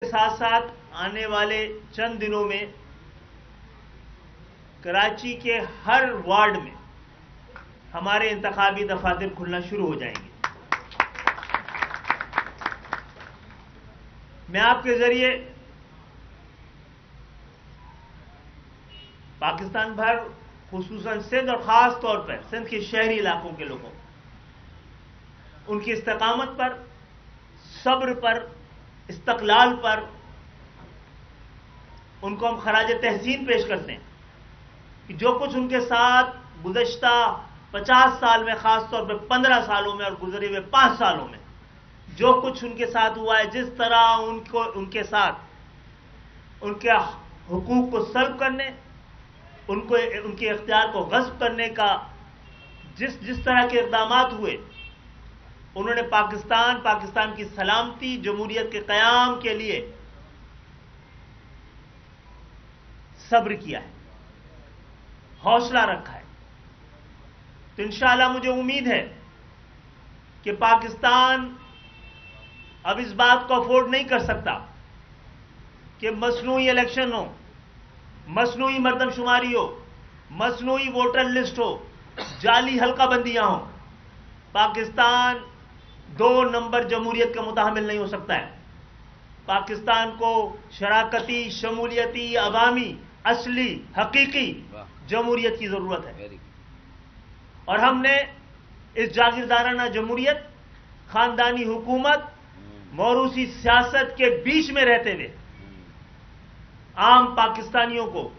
ساتھ ساتھ آنے والے چند دنوں میں کراچی کے ہر وارڈ میں ہمارے انتخابی دفاتر کھلنا شروع ہو جائیں گے۔ میں آپ کے ذریعے پاکستان بھر خصوصاً سندھ اور خاص طور پر سندھ کے شہری علاقوں کے لوگوں ان کی استقامت پر، صبر پر، استقلال پر ان کو ہم خراج تحسین پیش کرتے ہیں کہ جو کچھ ان کے ساتھ گزشتہ 50 سال میں، خاص طور پہ 15 سالوں میں اور گزرے ہوئے 5 سالوں میں جو کچھ ان کے ساتھ ہوا ہے، جس طرح ان کے ساتھ ان کے حقوق کو سلب کرنے، ان کے اختیار کو غصب کرنے کا جس طرح کے اقدامات ہوئے، انہوں نے پاکستان کی سلامتی، جمہوریت کے قیام کے لیے صبر کیا ہے، حوصلہ رکھا ہے۔ تو انشاءاللہ مجھے امید ہے کہ پاکستان اب اس بات کو افورڈ نہیں کر سکتا کہ مصنوعی الیکشن ہو، مصنوعی مردم شماری ہو، مصنوعی ووٹر لسٹ ہو، جعلی حلقہ بندیاں ہوں۔ پاکستان 2 نمبر جمہوریت کا متحمل نہیں ہو سکتا ہے۔ پاکستان کو شراکتی، شمولیتی، عوامی، اصلی، حقیقی جمہوریت کی ضرورت ہے، اور ہم نے اس جاگیردارانہ جمہوریت، خاندانی حکومت، موروثی سیاست کے بیچ میں رہتے ہوئے عام پاکستانیوں کو،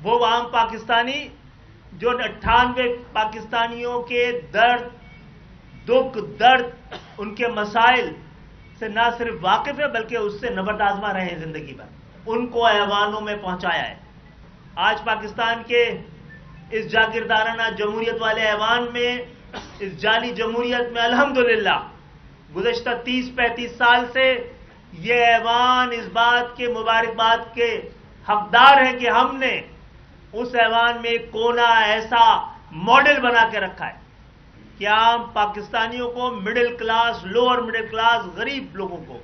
وہ عام پاکستانی جو 98 پاکستانیوں کے درد، دکھ، درد، ان کے مسائل سے نہ صرف واقف ہے بلکہ اس سے نبرد آزما رہے ہیں زندگی بھر، ان کو ایوانوں میں پہنچایا ہے۔ آج پاکستان کے اس جاگیردارانہ جمہوریت والے ایوان میں، اس جعلی جمہوریت میں الحمدللہ گزشتہ 30-35 سال سے یہ ایوان اس بات کے مبارکباد کے حقدار ہے کہ ہم نے اس ایوان میں ایک کونا ایسا ماڈل بنا کے رکھا ہے کہ عام پاکستانیوں کو، middle class, lower middle class, غریب لوگوں کو،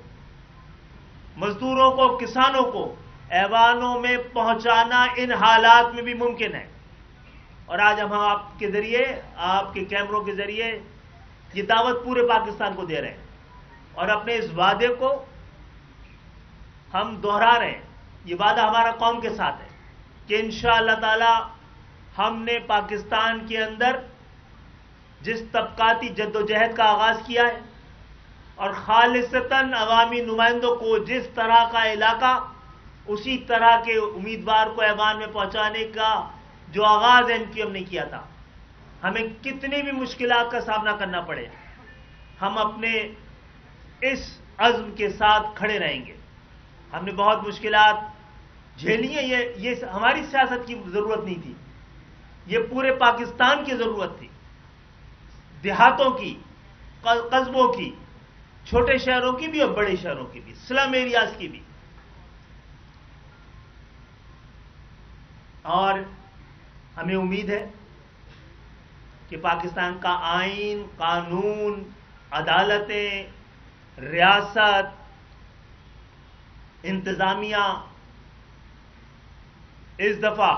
مزدوروں کو، کسانوں کو ایوانوں میں پہنچانا ان حالات میں بھی ممکن ہے۔ اور آج ہم آپ کے ذریعے، آپ کے کیمروں کے ذریعے یہ دعوت پورے پاکستان کو دے رہے ہیں، اور اپنے اس وعدے کو ہم دوہرا رہے ہیں۔ یہ وعدہ ہمارا قوم کے ساتھ ہے کہ انشاءاللہ تعالی ہم نے پاکستان کے اندر جس طبقاتی جدوجہد کا آغاز کیا ہے، اور خالصتاً عوامی نمائندوں کو جس طرح کا علاقہ، اسی طرح کے امیدوار کو ایوان میں پہنچانے کا جو آغاز MQM نے کیا تھا، ہمیں کتنی بھی مشکلات کا سامنا کرنا پڑے، ہم اپنے اس عزم کے ساتھ کھڑے رہیں گے۔ ہم نے بہت مشکلات جھیلی ہیں، یہ ہماری سیاست کی ضرورت نہیں تھی، یہ پورے پاکستان کی ضرورت تھی، دیہاتوں کی، قصبوں کی، چھوٹے شہروں کی بھی اور بڑے شہروں کی بھی، سلم ایریاز کی بھی۔ اور ہمیں امید ہے کہ پاکستان کا آئین، قانون، عدالتیں، ریاست، انتظامیہ اس دفعہ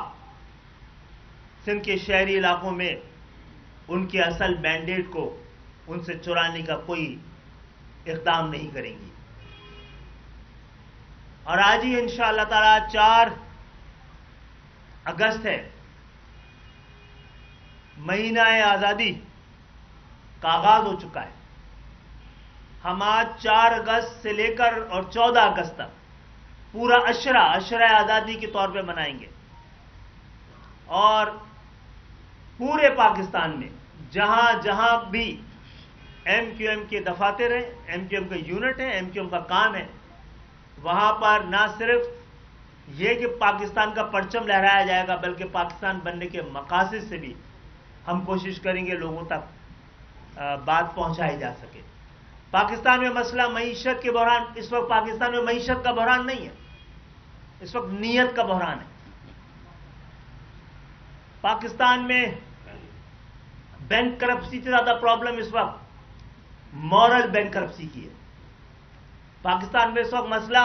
سندھ کے شہری علاقوں میں ان کے اصل مینڈیٹ کو ان سے چرانے کا کوئی اقدام نہیں کریں گی۔ اور آج ہی انشاءاللہ تعالی 4 اگست ہے، مہینہ آزادی کا آغاز ہو چکا ہے۔ ہم آج 4 اگست سے لے کر اور 14 اگست تک پورا عشرہ آزادی کے طور پہ منائیں گے، اور پورے پاکستان میں جہاں جہاں بھی MQM کے دفاتر ہیں، MQM کا یونٹ ہے، MQM کا کام ہے، وہاں پر نہ صرف یہ کہ پاکستان کا پرچم لہرایا جائے گا بلکہ پاکستان بننے کے مقاصد سے بھی ہم کوشش کریں گے لوگوں تک بات پہنچائی جا سکے۔ پاکستان میں مسئلہ معیشت کے بحران، اس وقت پاکستان میں معیشت کا بحران نہیں ہے، اس وقت نیت کا بحران ہے۔ پاکستان میں بینک کرپسی سے زیادہ پرابلم اس وقت مورل بینک کرپسی کی ہے۔ پاکستان میں اس وقت مسئلہ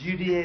GDA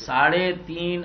3.5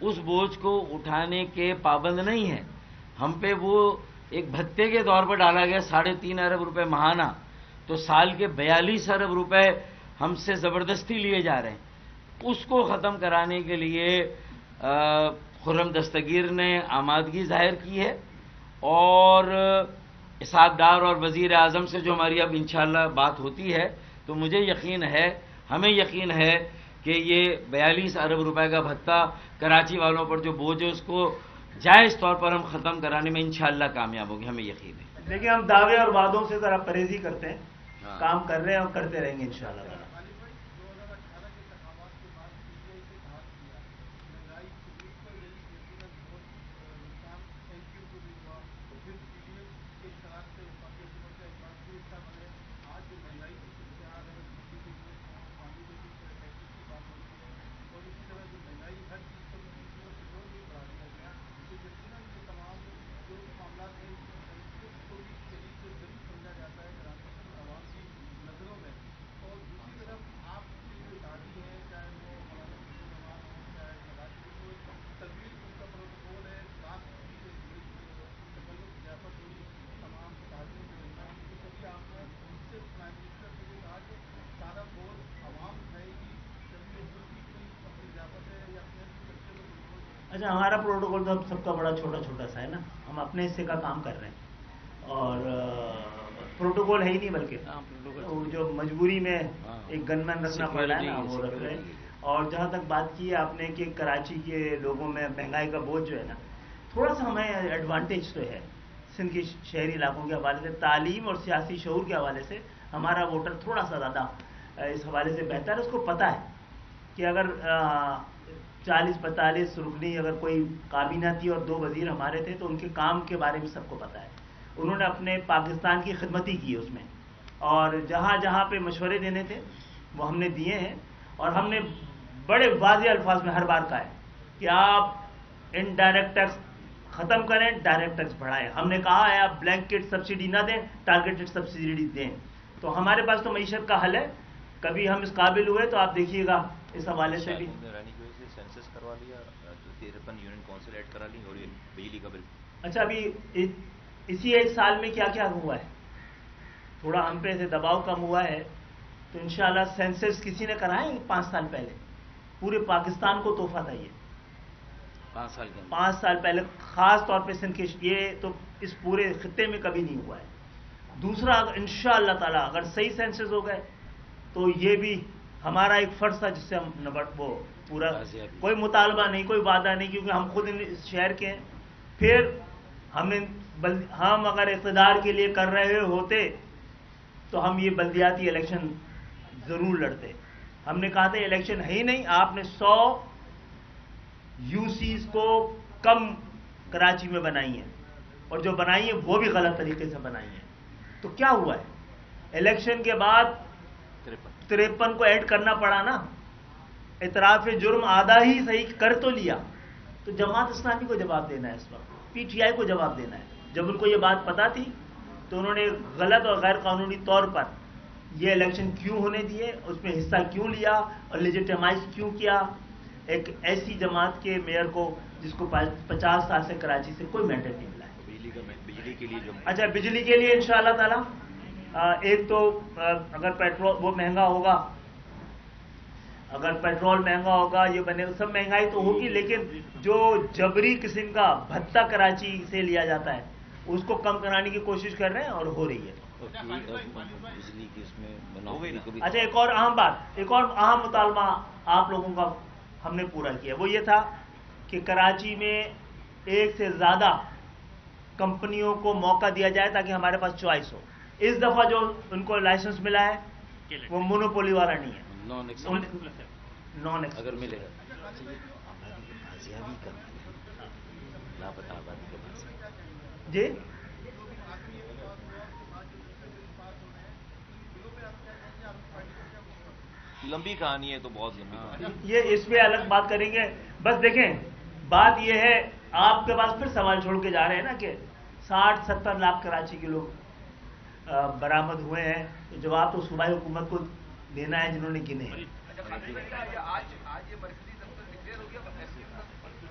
اس بوجھ کو اٹھانے کے پابند نہیں ہیں. ہم پہ وہ ایک بھتے کے طور پر ڈالا گیا 3.5 ارب روپے ماہانہ، تو سال کے 42 ارب روپے ہم سے زبردستی لیے جا رہے ہیں. اس کو ختم کرانے کے لیے خرم دستگیر نے آمادگی ظاہر کی ہے، اور اسحاق ڈار اور وزیر اعظم سے جو ہماری اب انشاءاللہ بات ہوتی ہے، تو مجھے یقین ہے، ہمیں یقین ہے کہ یہ 42 ارب روپے کا بھتہ کراچی والوں پر جو بوجھ ہے اس کو جائز طور پر ہم ختم کرانے میں انشاءاللہ کامیاب ہوں گے، ہمیں یقین ہے. دیکھیں، ہم دعوے اور وعدوں سے ذرا پرہیزی کرتے ہیں، کام کر رہے ہیں اور کرتے رہیں گے انشاءاللہ تعالی. اچھا، ہمارا پروٹوکول تو سب کا بڑا چھوٹا چھوٹا سا ہے نا، ہم اپنے حصے کا کام کر رہے ہیں، اور پروٹوکول ہے ہی نہیں، بلکہ وہ جو مجبوری میں ایک گن مین رکھنا پڑ رہا ہے نا وہ رکھ رہے ہیں. اور جہاں تک بات کی ہے آپ نے کہ کراچی کے لوگوں میں مہنگائی کا بوجھ جو ہے نا، تھوڑا سا ہمیں ایڈوانٹیج تو ہے سندھ کے شہری علاقوں کے حوالے سے، تعلیم اور سیاسی شعور کے حوالے سے ہمارا ووٹر تھوڑا سا زیادہ اس حوالے سے بہتر ہے. اس کو پتہ ہے کہ اگر 40-45 رکنی اگر کوئی کابینہ تھی اور 2 وزیر ہمارے تھے تو ان کے کام کے بارے میں سب کو پتہ ہے. انہوں نے اپنے پاکستان کی خدمت ہی کی اس میں، اور جہاں جہاں پہ مشورے دینے تھے وہ ہم نے دیے ہیں. اور ہم نے بڑے واضح الفاظ میں ہر بار کہا ہے کہ آپ انڈائریکٹ ٹیکس ختم کریں، ڈائریکٹ ٹیکس بڑھائیں. ہم نے کہا ہے آپ بلینکٹ سبسڈی نہ دیں، ٹارگیٹڈ سبسڈی دیں. تو ہمارے پاس تو معیشت کا حل ہے. کبھی ہم اس قابل ہوئے تو آپ دیکھیے گا اس حوالے سے بھی. سینسس کروا لیا، 53 یونین کونسل ایڈ کرا لی، اور یہ بجلی کا بل. اچھا، ابھی اسی 1 سال میں کیا کیا ہوا ہے؟ تھوڑا ہم پہ سے دباؤ کم ہوا ہے تو انشاءاللہ سینسس کسی نے کرایا 5 سال پہلے؟ پورے پاکستان کو تحفہ تھا یہ 5 سال پہلے، خاص طور پہ سندھ کے، یہ تو اس پورے خطے میں کبھی نہیں ہوا ہے. دوسرا، انشاءاللہ تعالی اگر صحیح سینسس ہو گئے تو یہ بھی ہمارا ایک فرض تھا جس سے ہم وہ پورا، کوئی مطالبہ نہیں، کوئی وعدہ نہیں، کیونکہ ہم خود اس شہر کے ہیں. پھر ہم اگر اقتدار کے لیے کر رہے ہوتے تو ہم یہ بلدیاتی الیکشن ضرور لڑتے. ہم نے کہا تھا الیکشن ہے ہی نہیں، آپ نے 100 UCs کو کم کراچی میں بنائی ہیں، اور جو بنائی ہیں وہ بھی غلط طریقے سے بنائی ہیں. تو کیا ہوا ہے؟ الیکشن کے بعد 53 کو ایڈ کرنا پڑا نا. اعتراف جرم آدھا ہی صحیح کر تو لیا. تو جماعت اسلامی کو جواب دینا ہے، اس وقت PTI کو جواب دینا ہے. جب ان کو یہ بات پتا تھی تو انہوں نے غلط اور غیر قانونی طور پر یہ الیکشن کیوں ہونے دیے، اس میں حصہ کیوں لیا اور لیجیٹیمائز کیوں کیا ایک ایسی جماعت کے میئر کو جس کو 50 سال سے کراچی سے کوئی مینڈیٹ نہیں ملا ہے. بجلی کے لیے جو اچھا، بجلی کے لیے انشاءاللہ تعالی ایک تو اگر پیٹرول وہ مہنگا ہوگا، اگر پیٹرول مہنگا ہوگا، یہ بنے، سب مہنگائی تو ہوگی، لیکن جو جبری قسم کا بھتہ کراچی سے لیا جاتا ہے اس کو کم کرانے کی کوشش کر رہے ہیں اور ہو رہی ہے. بجلی کی اس میں ہو گئی. اچھا، ایک اور اہم بات، ایک اور اہم مطالبہ آپ لوگوں کا ہم نے پورا کیا، وہ یہ تھا کہ کراچی میں 1 سے زیادہ کمپنیوں کو موقع دیا جائے تاکہ ہمارے پاس چوائس ہو. اس دفعہ جو ان کو لائسنس ملا ہے وہ مونوپولی والا نہیں ہے، نان ایکس اگر ملے گا. جی. لمبی کہانی ہے، تو بہت لمبی کہانی ہے. یہ اس پہ الگ بات کریں گے. بس دیکھیں، بات یہ ہے، آپ کے پاس پھر سوال چھوڑ کے جا رہے ہیں نا کہ 60-70 لاکھ کراچی کے لوگ برآمد ہوئے ہیں. تو جواب تو صوبائی حکومت کو دینا ہے جنہوں نے گنے ہیں.